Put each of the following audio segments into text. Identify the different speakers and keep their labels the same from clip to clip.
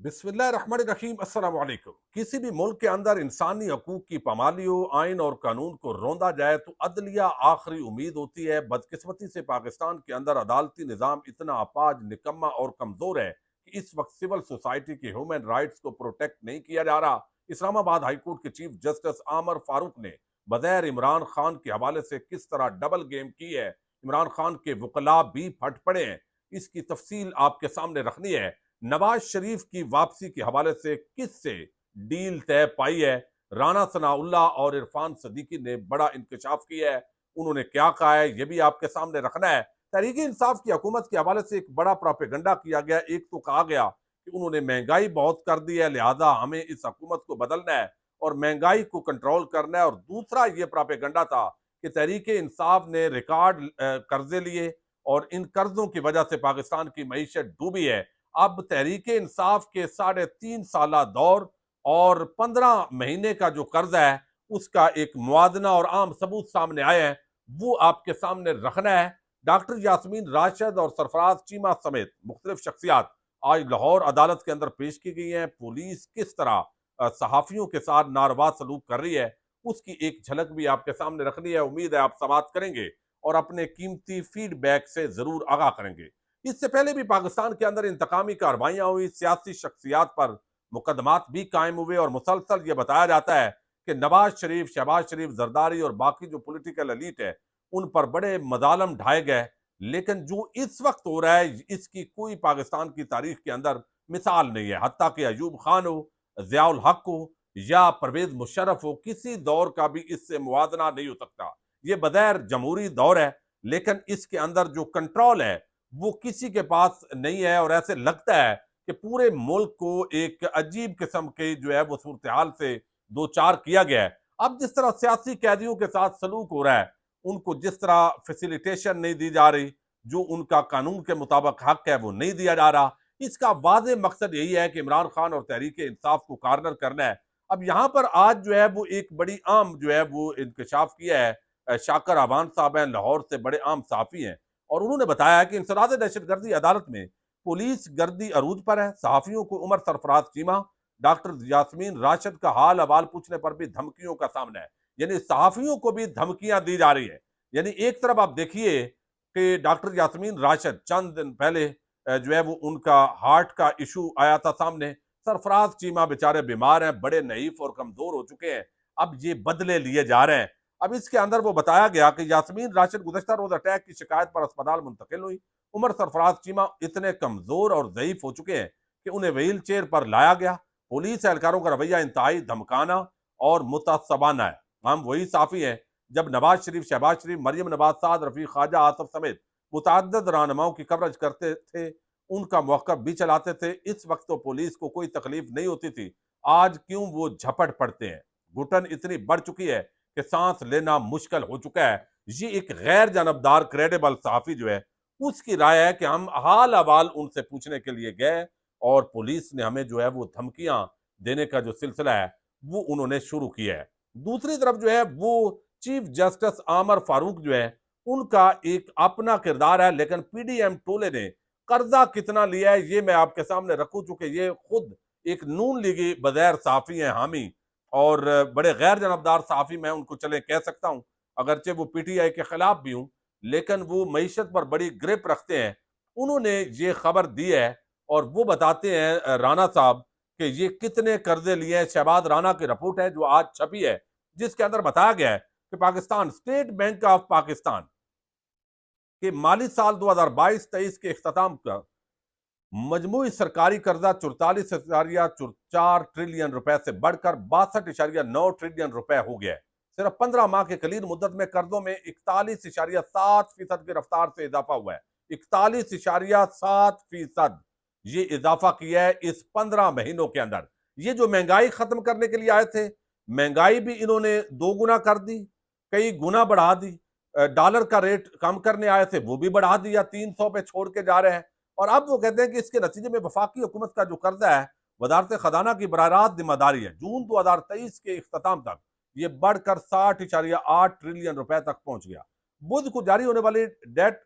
Speaker 1: बिस्मिल्लाहिर्रहमानिर्रहीम अस्सलाम वालेकुम। किसी भी मुल्क के अंदर इंसानी हकूक की पामाली हो, आइन और कानून को रौंदा जाए तो अदलिया आखिरी उम्मीद होती है। बदकिस्मती से पाकिस्तान के अंदर अदालती निज़ाम इतना अपाज, निकम्मा और कमजोर है कि इस वक्त सिविल सोसाइटी के ह्यूमन राइट्स को प्रोटेक्ट नहीं किया जा रहा। इस्लामाबाद हाईकोर्ट के चीफ जस्टिस आमर फारूक ने बगैर इमरान खान के हवाले से किस तरह डबल गेम की है, इमरान खान के वकला भी फट पड़े हैं, इसकी तफसील आपके सामने रखनी है। नवाज शरीफ की वापसी के हवाले से किससे डील तय पाई है, राना सनाउल्लाह और इरफान सदीकी ने बड़ा इंकशाफ किया है, उन्होंने क्या कहा है, यह भी आपके सामने रखना है। तहरीक इंसाफ की हुकूमत के हवाले से एक बड़ा प्रोपेगंडा किया गया। एक तो कहा गया कि उन्होंने महंगाई बहुत कर दी है, लिहाजा हमें इस हुकूमत को बदलना है और महंगाई को कंट्रोल करना है। और दूसरा ये प्रोपेगंडा था कि तहरीक इंसाफ ने रिकॉर्ड कर्जे लिए और इन कर्जों की वजह से पाकिस्तान की मईशत डूबी है। अब तहरीक इंसाफ के 3.5 साल दौर और 15 महीने का जो कर्ज है उसका एक मुआवजा और आम सबूत सामने आए हैं, वो आपके सामने रखना है। डॉक्टर यास्मीन राशिद और सरफराज चीमा समेत मुख्तलिफ शख्सियात आज लाहौर अदालत के अंदर पेश की गई हैं। पुलिस किस तरह सहाफियों के साथ नारवा सलूक कर रही है, उसकी एक झलक भी आपके सामने रखनी है। उम्मीद है आप समाप्त करेंगे और अपने कीमती फीडबैक से जरूर आगाह करेंगे। इससे पहले भी पाकिस्तान के अंदर इंतकामी कार्रवाइयां हुई, सियासी शख्सियात पर मुकदमात भी कायम हुए और मुसलसल ये बताया जाता है कि नवाज शरीफ, शहबाज शरीफ, जरदारी और बाकी जो पॉलिटिकल एलीट है उन पर बड़े मदालम ढाए गए। लेकिन जो इस वक्त हो रहा है इसकी कोई पाकिस्तान की तारीख के अंदर मिसाल नहीं है। हत्ता कि अयूब खान हो, जियाउल हक हो या परवेज मुशर्रफ हो, किसी दौर का भी इससे मुवाजना नहीं हो सकता। ये बगैर जमहूरी दौर है, लेकिन इसके अंदर जो कंट्रोल है वो किसी के पास नहीं है और ऐसे लगता है कि पूरे मुल्क को एक अजीब किस्म के जो है वो सूरत हाल से दो चार किया गया है। अब जिस तरह सियासी कैदियों के साथ सलूक हो रहा है, उनको जिस तरह फैसिलिटेशन नहीं दी जा रही, जो उनका कानून के मुताबिक हक है वो नहीं दिया जा रहा, इसका वादे मकसद यही है कि इमरान खान और तहरीक इंसाफ को कार्नर करना है। अब यहाँ पर आज जो है वो एक बड़ी आम जो है वो इंकशाफ किया है। शाकर अवान साहब हैं, लाहौर से बड़े आम साफी हैं और उन्होंने बताया कि इंसदाद दहशतगर्दी अदालत में पुलिस गर्दी अरूज पर है। सहाफियों को उमर सरफराज चीमा, डॉक्टर यास्मीन राशिद का हाल अवाल पूछने पर भी धमकियों का सामना है, यानी सहाफियों को भी धमकियां दी जा रही है। यानी एक तरफ आप देखिए कि डॉक्टर यास्मीन राशिद चंद दिन पहले जो है वो उनका हार्ट का इशू आया था सामने। सरफराज चीमा बेचारे बीमार हैं, बड़े नईफ और कमजोर हो चुके हैं, अब ये बदले लिए जा रहे हैं। अब इसके अंदर वो बताया गया कि यास्मीन राशिद गुज़श्ता रोज अटैक की शिकायत पर अस्पताल मुंतकिल हुई। उमर सरफराज चीमा इतने कमजोर और ज़ईफ हो चुके हैं कि उन्हें व्हील चेयर पर लाया गया। पुलिस एहलकारों का रवैया इंतहाई धमकाना और मुतसबाना है। हम वही साफी हैं जब नवाज शरीफ, शहबाज शरीफ, मरियम नवाज साद, रफीक ख्वाजा, आसफ समेत मुतअद्दिद रहनुमाओं की कवरेज करते थे, उनका मौक़िफ़ भी चलाते थे। इस वक्त तो पुलिस को कोई तकलीफ नहीं होती थी, आज क्यों वो झपट पड़ते हैं। घुटन इतनी बढ़ चुकी है कि सांस लेना मुश्किल हो चुका है। ये एक गैर जानबदार क्रेडिबल सहाफी जो है उसकी राय है कि हम हाल अहवाल उनसे पूछने के लिए गए और पुलिस ने हमें जो है वो धमकियां देने का जो सिलसिला है वो उन्होंने शुरू किया है। दूसरी तरफ जो है वो चीफ जस्टिस आमर फारूक जो है उनका एक अपना किरदार है, लेकिन पीडीएम टोले ने कर्जा कितना लिया है ये मैं आपके सामने रखूं, चूंकि ये खुद एक नून लीगी बगैर साफी है हामी और बड़े गैर जानबदार सहाफ़ी मैं उनको चले कह सकता हूँ, अगरचे वो पीटीआई के खिलाफ भी हूँ, लेकिन वो मईशत पर बड़ी ग्रिप रखते हैं। उन्होंने ये खबर दी है और वो बताते हैं राना साहब कि ये कितने कर्जे लिए हैं। शहबाज राना की रिपोर्ट है जो आज छपी है, जिसके अंदर बताया गया है कि Pakistan state bank of Pakistan के माली साल 2022-23 के इख्तिताम का मजमूई सरकारी कर्जा 44,4 रुपए से बढ़कर 62,9 ट्रिलियन रुपए हो गया है। सिर्फ 15 माह के कलील मुद्दत में कर्जों में 41.7% की रफ्तार से इजाफा हुआ है। 41.7% ये इजाफा किया है इस 15 महीनों के अंदर। ये जो महंगाई खत्म करने के लिए आए थे, महंगाई भी इन्होंने 2 गुना कर दी, कई गुना बढ़ा दी। डॉलर का रेट कम करने आए थे वो भी बढ़ा दिया, 300 पे छोड़ के जा रहे हैं। और अब वो कहते हैं कि इसके नतीजे में वफाकी हुकूमत का जो कर्जा है वजारत खजाना की बराह रास्त जिम्मेदारी है। जून 2023 के इख्तिताम तक ये बढ़कर 60.8 ट्रिलियन रुपए तक पहुंच गया। बुध को जारी होने वाली डेट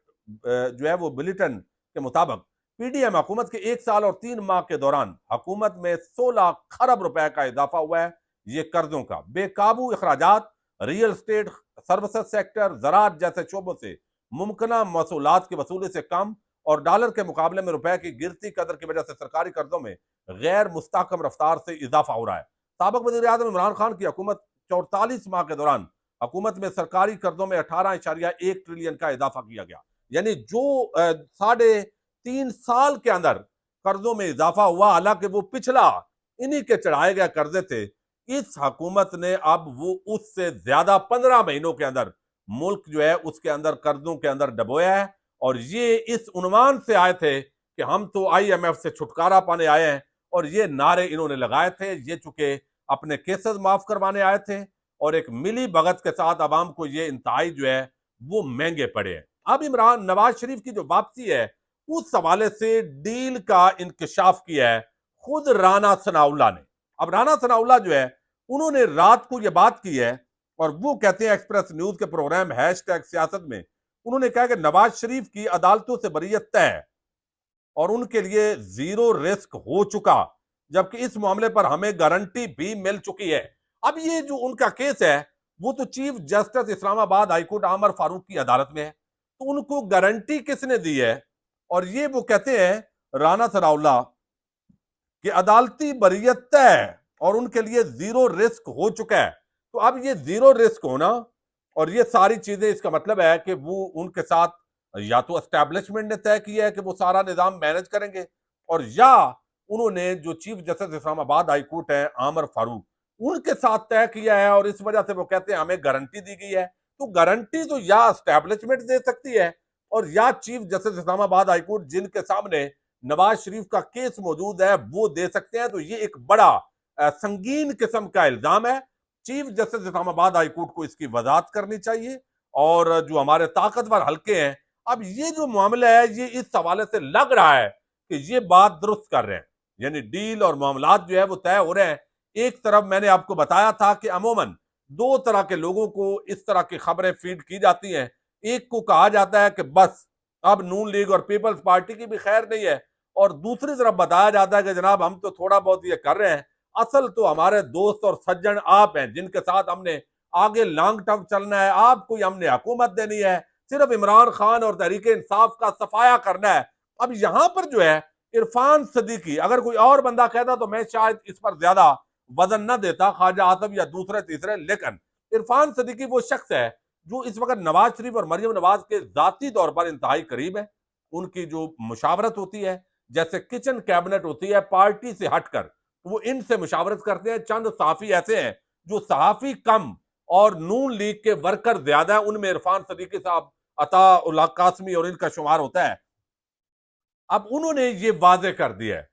Speaker 1: जो है वो बुलेटिन के मुताबिक पीडीएम हुकूमत के 1 साल और 3 माह के दौरान हुकूमत में 16 खरब रुपए का इजाफा हुआ है। ये कर्जों का बेकाबू अखराजात, रियल स्टेट, सर्विसेज सेक्टर, ज़राअत जैसे शोबों से मुमकिना मसूलात की वसूली से कम और डॉलर के मुकाबले में रुपए की गिरती कदर की वजह से सरकारी कर्जों में गैर मुस्तकम रफ्तार से इजाफा हो रहा है। साबिक वज़ीर आज़म इमरान खान की हुकूमत 44 माह के दौरान हुकूमत में सरकारी कर्जों में 18.1 ट्रिलियन का इजाफा किया गया। यानी जो 3.5 साल के अंदर कर्जों में इजाफा हुआ, हालांकि वो पिछला इन्हीं के चढ़ाए गए कर्जे थे। इस हुकूमत ने अब वो उससे ज्यादा 15 महीनों के अंदर मुल्क जो है उसके अंदर कर्जों के अंदर डबोया है। और ये इस उन्वान से आए थे कि हम तो IMF से छुटकारा पाने आए हैं, और ये नारे इन्होंने लगाए थे। ये चूंकि अपने केसेस माफ करवाने आए थे और एक मिली भगत के साथ आवाम को ये इंतहाई जो है वो महंगे पड़े हैं। अब इमरान नवाज शरीफ की जो वापसी है उस हवाले से डील का इंकशाफ किया है खुद राना सनाउल्लाह ने। अब राना सनाउल्लाह जो है उन्होंने रात को यह बात की है, और वो कहते हैं एक्सप्रेस न्यूज के प्रोग्राम #सियासत में, उन्होंने कहा कि नवाज शरीफ की अदालतों से बरीयत तय है और उनके लिए जीरो रिस्क हो चुका, जबकि इस मामले पर हमें गारंटी भी मिल चुकी है। अब ये जो उनका केस है वो तो चीफ जस्टिस इस्लामाबाद हाईकोर्ट आमर फारूक की अदालत में है, तो उनको गारंटी किसने दी है? और ये वो कहते हैं राना सनाउल्लाह कि अदालती बरीयत तय है और उनके लिए जीरो रिस्क हो चुका है। तो अब ये जीरो रिस्क होना और ये सारी चीजें, इसका मतलब है कि वो उनके साथ या तो एस्टैब्लिशमेंट ने तय किया है कि वो सारा निजाम मैनेज करेंगे, और या उन्होंने जो chief justice Islamabad high court है आमर फारूक उनके साथ तय किया है, और इस वजह से वो कहते हैं हमें गारंटी दी गई है। तो गारंटी तो या एस्टैब्लिशमेंट दे सकती है और या chief justice Islamabad high court जिनके सामने नवाज शरीफ का केस मौजूद है वो दे सकते हैं। तो ये एक बड़ा संगीन किस्म का इल्जाम है। Chief justice Islamabad high court को इसकी वजाहत करनी चाहिए, और जो हमारे ताकतवर हल्के हैं, अब ये जो मामला है ये इस हवाले से लग रहा है कि ये बात दुरुस्त कर रहे हैं, यानी डील और मामलात जो है वो तय हो रहे हैं। एक तरफ मैंने आपको बताया था कि अमूमन 2 तरह के लोगों को इस तरह की खबरें फीड की जाती हैं। एक को कहा जाता है कि बस अब नून लीग और पीपल्स पार्टी की भी खैर नहीं है, और दूसरी तरफ बताया जाता है कि जनाब हम तो थोड़ा बहुत ये कर रहे हैं, असल तो हमारे दोस्त और सज्जन आप हैं जिनके साथ हमने आगे लॉन्ग टर्म चलना है, आपको हमने हुकूमत देनी है, सिर्फ इमरान खान और तहरीक इंसाफ का सफाया करना है। अब यहां पर जो है इरफान सदीकी, अगर कोई और बंदा कहता तो मैं शायद इस पर ज्यादा वजन न देता, ख्वाजा आसफ या दूसरे तीसरे, लेकिन इरफान सदीकी वो शख्स है जो इस वक्त नवाज शरीफ और मरियम नवाज के जाती तौर पर इंतहाई करीब है। उनकी जो मुशावरत होती है, जैसे किचन कैबिनेट होती है पार्टी से हटकर, वो इनसे मुशावरत करते हैं। चंद सहाफी ऐसे हैं जो सहाफी कम और नून लीग के वर्कर ज्यादा है, उनमें इरफान सदीकी साहब, अता उल्लाह कासमी और इनका शुमार होता है। अब उन्होंने ये वाजे कर दिया है,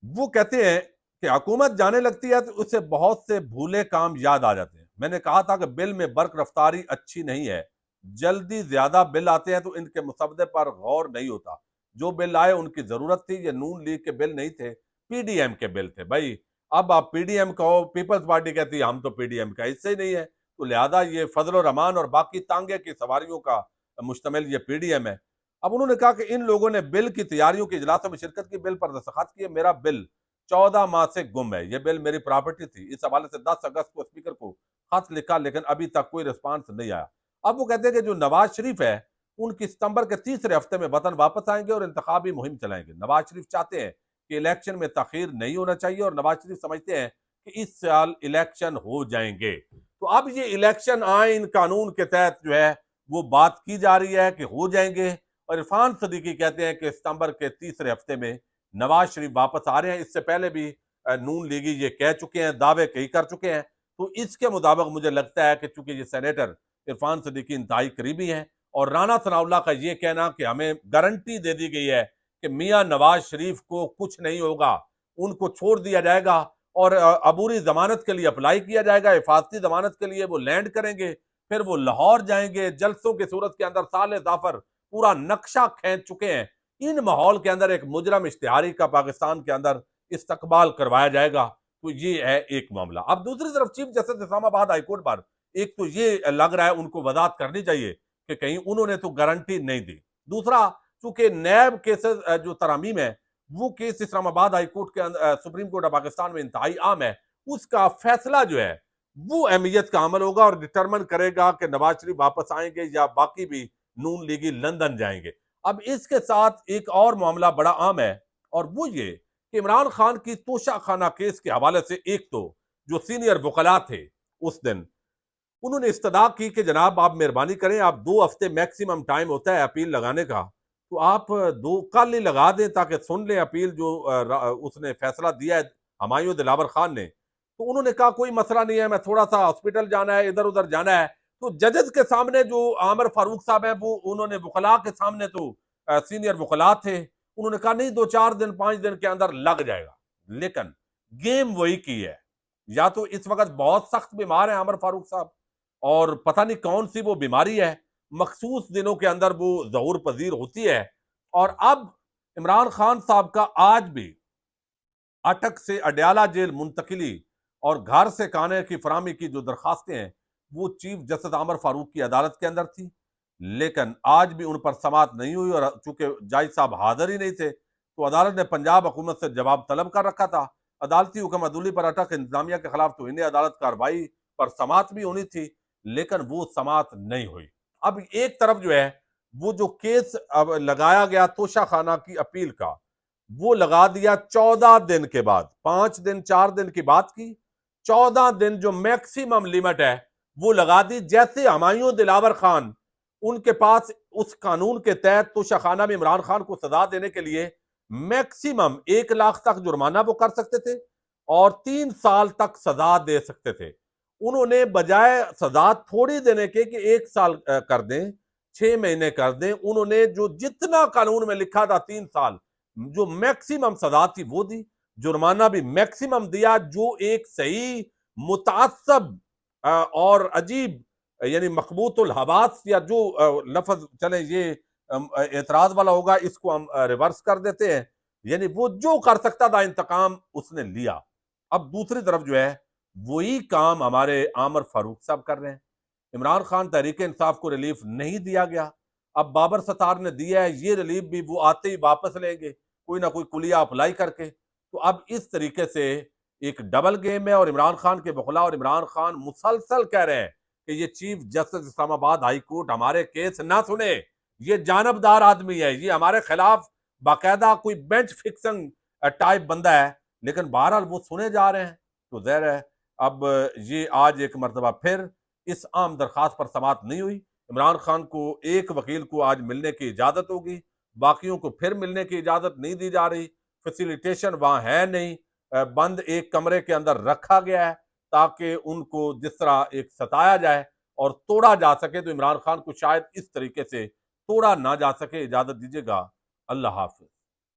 Speaker 1: वो कहते हैं कि हुकूमत जाने लगती है तो उसे बहुत से भूले काम याद आ जाते हैं। मैंने कहा था कि बिल में बर्क रफ्तारी अच्छी नहीं है, जल्दी ज्यादा बिल आते हैं तो इनके मुसवदे पर गौर नहीं होता। जो बिल आए उनकी जरूरत थी, ये नून लीग के बिल नहीं थे, पीडीएम के बिल थे भाई। अब आप पीडीएम कहो, पीपल्स पार्टी कहती है हम तो पीडीएम का हिस्सा ही नहीं है, तो लिहाजा ये फजल रहमान और बाकी तांगे की सवारियों का मुश्तमिल ये पीडीएम है। अब उन्होंने कहा कि इन लोगों ने बिल की तैयारियों के इजलासों में शिरकत की, बिल पर दस्तखत किए, मेरा बिल 14 माह से गुम है, यह बिल मेरी प्रॉपर्टी थी। इस हवाले से 10 अगस्त को स्पीकर को खत लिखा, लेकिन अभी तक कोई रिस्पांस नहीं आया। अब वो कहते हैं कि जो नवाज शरीफ है उनकी सितंबर के तीसरे हफ्ते में वतन वापस आएंगे और इंतखाबी मुहिम चलाएंगे। नवाज शरीफ चाहते हैं कि इलेक्शन में तखीर नहीं होना चाहिए, और नवाज शरीफ समझते हैं कि इस साल इलेक्शन हो जाएंगे। तो अब ये इलेक्शन आइन कानून के तहत जो है वो बात की जा रही है कि हो जाएंगे, और इरफान सदीकी कहते हैं कि सितंबर के तीसरे हफ्ते में नवाज शरीफ वापस आ रहे हैं। इससे पहले भी नून लीगी ये कह चुके हैं, दावे कई कर चुके हैं। तो इसके मुताबिक मुझे लगता है कि चूंकि ये सेनेटर इरफान सदीकी इंतहाई करीबी हैं, और राना सनाउल्लाह का ये कहना कि हमें गारंटी दे दी गई है कि मियां नवाज शरीफ को कुछ नहीं होगा, उनको छोड़ दिया जाएगा और अबूरी जमानत के लिए अप्लाई किया जाएगा, हिफाजती जमानत के लिए वो लैंड करेंगे, फिर वो लाहौर जाएंगे, जलसों की सूरत के अंदर साले जाफर पूरा नक्शा खींच चुके हैं। इन माहौल के अंदर एक मुजरम इश्तिहारी का पाकिस्तान के अंदर इस्तकबाल करवाया जाएगा। तो ये है एक मामला। अब दूसरी तरफ चीफ जस्टिस इस्लामाबाद हाईकोर्ट पर एक तो ये लग रहा है उनको वजाहत करनी चाहिए कि कहीं उन्होंने तो गारंटी नहीं दी। दूसरा, चूंकि नैब केसेस जो तरामीम है, वो केस इस्लामाबाद हाई कोर्ट के सुप्रीम कोर्ट ऑफ पाकिस्तान में इंतहाई आम है, उसका फैसला जो है वो अहमियत का अमल होगा और डिटरमिन करेगा कि नवाज शरीफ वापस आएंगे या बाकी भी नून लीगी लंदन जाएंगे। अब इसके साथ एक और मामला बड़ा आम है, और वो ये कि इमरान खान की तोशा खाना केस के हवाले से एक तो जो सीनियर वकला थे उस दिन उन्होंने इस्तदा की कि जनाब आप मेहरबानी करें, आप 2 हफ्ते मैक्सिमम टाइम होता है अपील लगाने का, तो आप दो कल ही लगा दें ताकि सुन लें अपील जो उसने फैसला दिया है हमायूं दिलावर खान ने। तो उन्होंने कहा कोई मसला नहीं है, मैं थोड़ा सा हॉस्पिटल जाना है, इधर उधर जाना है। तो जजेस के सामने जो आमिर फारूक साहब है वो उन्होंने वकला के सामने तो सीनियर वकला थे, उन्होंने कहा नहीं 2-4 दिन 5 दिन के अंदर लग जाएगा। लेकिन गेम वही की है, या तो इस वक्त बहुत सख्त बीमार है आमिर फारूक साहब और पता नहीं कौन सी वो बीमारी है, मखसूस दिनों के अंदर वो ज़हूर पजीर होती है। और अब इमरान खान साहब का आज भी अटक से अडयाला जेल मुंतकिली और घर से खाने की फरामी की जो दरखास्तें हैं वो चीफ जस्टिस आमर फारूक की अदालत के अंदर थी, लेकिन आज भी उन पर समाअत नहीं हुई। और चूंकि जज साहब हाजिर ही नहीं थे तो अदालत ने पंजाब हुकूमत से जवाब तलब कर रखा था। अदालती हुक्म अदूली पर अटक इंतजामिया के खिलाफ तो इन्हें अदालत कार्रवाई पर समाअत भी होनी थी, लेकिन वो समाअत नहीं हुई। अब एक तरफ जो है वो जो केस अब लगाया गया तोशा खाना की अपील का, वो लगा दिया 14 दिन के बाद। 5 दिन 4 दिन की बात की, 14 दिन जो मैक्सिमम लिमिट है वो लगा दी। जैसे हमायूं दिलावर खान, उनके पास उस कानून के तहत तोशाखाना में इमरान खान को सजा देने के लिए मैक्सिमम 1 लाख तक जुर्माना वो कर सकते थे और 3 साल तक सजा दे सकते थे। उन्होंने बजाय सजा थोड़ी देने के कि 1 साल कर दें, 6 महीने कर दें, उन्होंने जो जितना कानून में लिखा था 3 साल जो मैक्सिमम सजा थी वो दी, जुर्माना भी मैक्सिमम दिया, जो एक सही मुतासब और अजीब यानी मकबूतुल हवास या जो लफ्ज चले ये एतराज वाला होगा इसको हम रिवर्स कर देते हैं, यानी वो जो कर सकता था इंतकाम उसने लिया। अब दूसरी तरफ जो है वही काम हमारे आमर फारूक साहब कर रहे हैं। इमरान खान तहरीक इंसाफ को रिलीफ नहीं दिया गया, अब बाबर सत्तार ने दिया है, ये रिलीफ भी वो आते ही वापस लेंगे कोई ना कोई कुलिया अप्लाई करके। तो अब इस तरीके से एक डबल गेम है और इमरान खान के बखला और इमरान खान मुसलसल कह रहे हैं कि ये chief justice Islamabad high court हमारे केस ना सुने, ये जानबदार आदमी है, ये हमारे खिलाफ बाकायदा कोई बेंच फिक्सिंग टाइप बंदा है, लेकिन बहरहाल वो सुने जा रहे हैं। तो जहर है अब ये आज एक मरतबा फिर इस आम दरखास्त पर समाअत नहीं हुई। इमरान खान को एक वकील को आज मिलने की इजाजत होगी, बाकियों को फिर मिलने की इजाजत नहीं दी जा रही, फैसिलिटेशन वहां है नहीं, बंद एक कमरे के अंदर रखा गया है ताकि उनको जिस तरह एक सताया जाए और तोड़ा जा सके। तो इमरान खान को शायद इस तरीके से तोड़ा ना जा सके। इजाजत दीजिएगा, अल्लाह हाफिज।